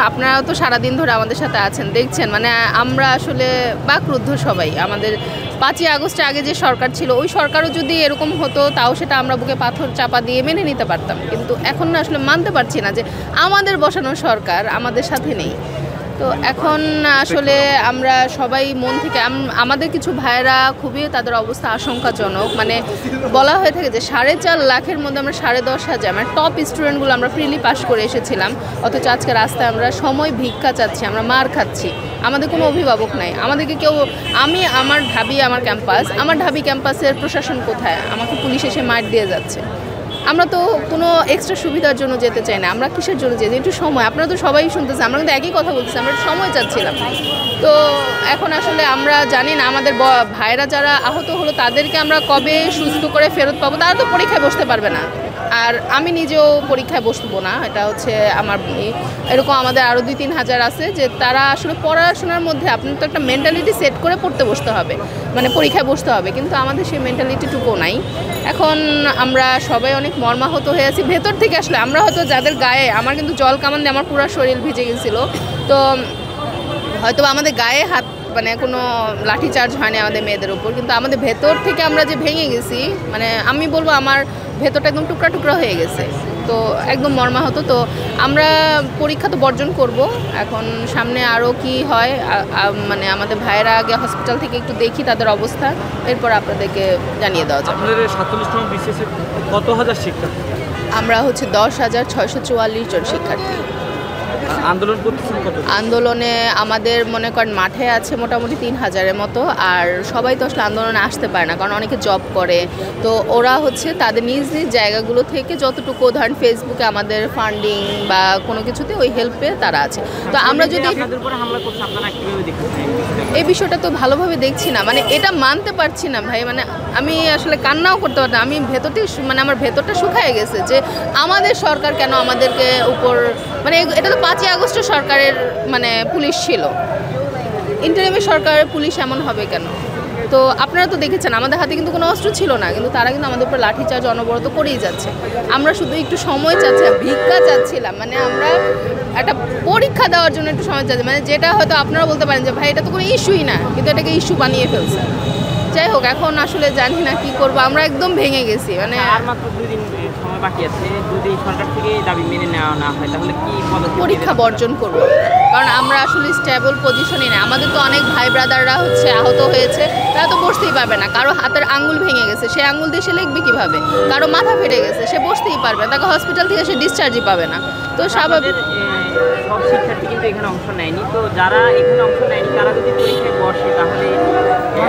আপনারাও তো সারাদিন ধরে আমাদের সাথে আছেন, দেখছেন মানে আমরা আসলে বাকরুদ্ধ সবাই। আমাদের 5ই আগস্টে আগে যে সরকার ছিল ওই সরকারও যদি এরকম হতো তাও সেটা আমরা বুকে পাথর চাপা দিয়ে মেনে নিতে পারতাম, কিন্তু এখন না আসলে মানতে পারছি না যে আমাদের বসানো সরকার আমাদের সাথে নেই। তো এখন আসলে আমরা সবাই মন থেকে আমাদের কিছু ভাইয়েরা খুবই তাদের অবস্থা আশঙ্কাজনক, মানে বলা হয়ে থাকে যে 4.5 লাখের মধ্যে আমরা 10,500 মানে টপ স্টুডেন্টগুলো আমরা প্রিলি পাস করে এসেছিলাম, অথচ আজকে রাস্তায় আমরা সময় ভিক্ষা চাচ্ছি, আমরা মার খাচ্ছি, আমাদের কোনো অভিভাবক নাই, আমাদেরকে কেউ আমার ঢাবি ক্যাম্পাসের প্রশাসন কোথায়? আমাকে পুলিশ এসে মার দিয়ে যাচ্ছে। আমরা তো কোনো এক্সট্রা সুবিধার জন্য যেতে চাই না, আমরা কিসের জন্য যেতে? একটু সময়, আপনারা তো সবাই শুনতেছে, আমরা কিন্তু একই কথা বলতেছি, আমরা সময় চাচ্ছিলাম। তো এখন আসলে আমরা জানি না আমাদের ভাইরা যারা আহত হলো তাদেরকে আমরা কবে সুস্থ করে ফেরত পাবো। তারা তো পরীক্ষায় বসতে পারবে না, আর আমি নিজেও পরীক্ষায় বসবো না, এটা হচ্ছে আমার এরকম আমাদের আরও 2-3 হাজার আছে যে তারা আসলে পড়াশোনার মধ্যে আপনার তো একটা মেন্টালিটি সেট করে পড়তে বসতে হবে, মানে পরীক্ষায় বসতে হবে, কিন্তু আমাদের সেই মেন্টালিটিটুকুও নাই। এখন আমরা সবাই অনেক মর্মাহত হয়ে আছি ভেতর থেকে। আসলে আমরা হয়তো যাদের গায়ে, আমার কিন্তু জল কামান দিয়ে আমার পুরো শরীর ভিজে গেছিলো, তো হয়তো আমাদের গায়ে হাত মানে কোনো লাঠিচার্জ হয়নি আমাদের মেয়েদের উপর, কিন্তু আমাদের ভেতর থেকে আমরা যে ভেঙে গেছি, মানে আমি বলবো আমার ভেতরটা একদম টুকরা টুকরা হয়ে গেছে, তো একদম মর্মাহত। তো আমরা পরীক্ষা তো বর্জন করব, এখন সামনে আরও কি হয় মানে আমাদের ভাইয়েরা আগে হসপিটাল থেকে একটু দেখি তাদের অবস্থা, এরপর আপনাদেরকে জানিয়ে দেওয়া যাবে। আপনাদের 47তম বিসিএসে কত হাজার শিক্ষার্থী? আমরা হচ্ছে 10,644 জন শিক্ষার্থী। আন্দোলন করতেছেন কত? আন্দোলনে আমাদের মনে করেন মাঠে আছে মোটামুটি 3,000-এর মতো, আর সবাই তো আসলে আন্দোলনে আসতে পারে না, কারণ অনেকে জব করে, তো ওরা হচ্ছে তাদের নিজ নিজ জায়গাগুলো থেকে যতটুকু ধরেন ফেসবুকে আমাদের ফান্ডিং বা কোনো কিছুতে ওই হেল্পে তারা আছে। তো আমরা যদি এই বিষয়টা তো ভালোভাবে দেখছি না, মানে এটা মানতে পারছি না ভাই, মানে আমি আসলে কান্নাও করতে পারতাম, আমি ভেতরটি মানে আমার ভেতরটা শুকায় গেছে যে আমাদের সরকার কেন আমাদেরকে উপর, মানে এটা তো 5ই আগস্ট সরকারের মানে পুলিশ ছিল, ইন্টারিমের সরকারের পুলিশ এমন হবে কেন? তো আপনারা তো দেখেছেন আমাদের হাতে কিন্তু কোনো অস্ত্র ছিল না, কিন্তু তারা কিন্তু আমাদের উপর লাঠিচার্জ অনবরত করেই যাচ্ছে। আমরা শুধু একটু সময় চাচ্ছিলাম, ভিক্ষা চাচ্ছিলাম, মানে আমরা একটা পরীক্ষা দেওয়ার জন্য একটু সময় চাচ্ছি, মানে যেটা হয়তো আপনারা বলতে পারেন যে ভাই এটা তো কোনো ইস্যুই না, কিন্তু এটাকে ইস্যু বানিয়ে ফেলছে। যাই হোক, এখন আসলে জানি না কি করবো, আমরা একদম ভেঙে গেছি। মানে আর মাত্র 2 দিন সময় বাকি আছে, যদি সরকার থেকে দাবি মেনে নেওয়া না হয় তাহলে কি পরীক্ষা বর্জন করব, কারণ আমরা আসলে স্টেবল পজিশনে নেই। আমাদের তো অনেক ভাই ব্রাদাররা হচ্ছে আহত হয়েছে, তারা তো বসতেই পারবে না, কারো হাতের আঙ্গুল ভেঙে গেছে, সে আঙ্গুল দিয়ে সে লিখবে কীভাবে? কারো মাথা ফেটে গেছে, সে বসতেই পারবে না, তাকে হসপিটাল থেকে সে ডিসচার্জই পাবে না। তো স্বাভাবিক সব শিক্ষার্থী কিন্তু এখানে অংশ নেয়নি, তো যারা এখানে অংশ নেয়নি তারা যদি পরীক্ষায় বসে তাহলে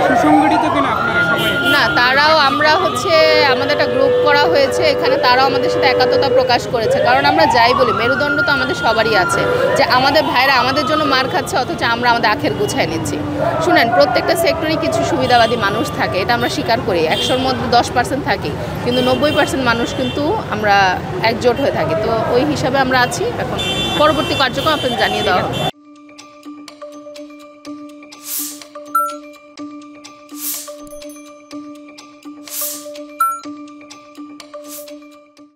সুসংগঠিত কিনা আপনারা সবাই? না, তারাও আমরা হচ্ছে আমাদের একটা গ্রুপ করা হয়েছে এখানে, তারাও আমাদের সাথে একাত্মতা প্রকাশ করেছে, কারণ আমরা যাই বলি মেরুদণ্ড তো আমাদের সবারই আছে, যে আমাদের ভাইরা আমাদের জন্য মার খাচ্ছে অথচ আমরা আমাদের আখের গুছায় নিচ্ছি। শুনেন, প্রত্যেকটা সেক্টরেই কিছু সুবিধাবাদী মানুষ থাকে, এটা আমরা স্বীকার করি, 100-র মধ্যে 10% থাকি, কিন্তু 90% মানুষ কিন্তু আমরা একজোট হয়ে থাকি। তো ওই হিসাবে আমরা আছি, এখন পরবর্তী কার্যক্রম আপনাদের জানিয়ে দেওয়া হবে।